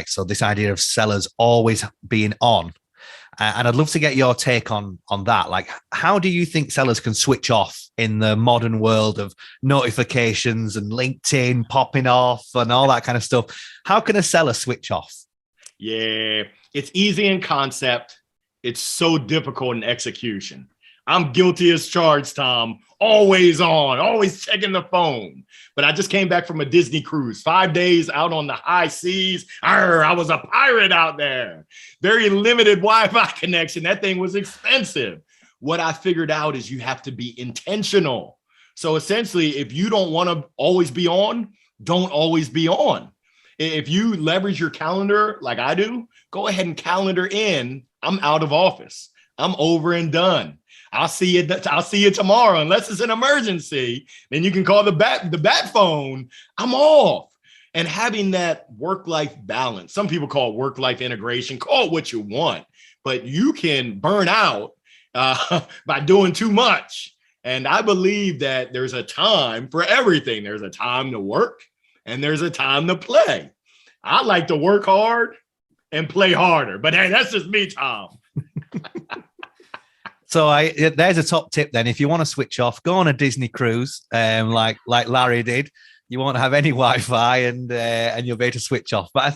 So this idea of sellers always being on. And I'd love to get your take on that. Like, how do you think sellers can switch off in the modern world of notifications and LinkedIn popping off and all that kind of stuff? How can a seller switch off? Yeah, it's easy in concept. It's so difficult in execution. I'm guilty as charged, Tom. Always on, always checking the phone. But I just came back from a Disney cruise, 5 days out on the high seas. I was a pirate out there. Very limited Wi-Fi connection. That thing was expensive. What I figured out is you have to be intentional. So essentially, if you don't want to always be on, don't always be on. If you leverage your calendar like I do, go ahead and calendar in. I'm out of office. I'm over and done. I'll see you tomorrow. Unless it's an emergency, then you can call the bat phone. I'm off. And having that work-life balance, some people call it work-life integration, call it what you want, but you can burn out by doing too much. And I believe that there's a time for everything. There's a time to work and there's a time to play. I like to work hard and play harder, but hey, that's just me, Tom. So there's a top tip then. If you want to switch off, go on a Disney cruise, like Larry did. You won't have any Wi-Fi, and you'll be able to switch off. But I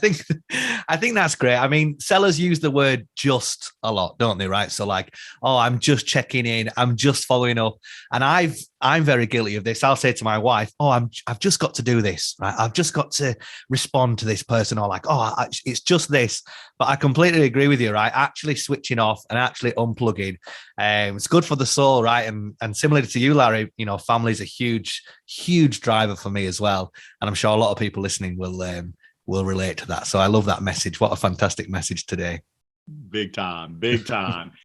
think that's great. I mean, sellers use the word "just" a lot, don't they? Right? So like, oh, I'm just checking in, I'm just following up, and I'm very guilty of this. I'll say to my wife, oh, I've just got to do this, right? I've just got to respond to this person, or like, oh, it's just this. But I completely agree with you, right? Actually switching off and actually unplugging, it's good for the soul, right? And similarly to you, Larry, you know, family is a huge driver for me as well, and I'm sure a lot of people listening will relate to that. So I love that message. What a fantastic message today. Big time, big time.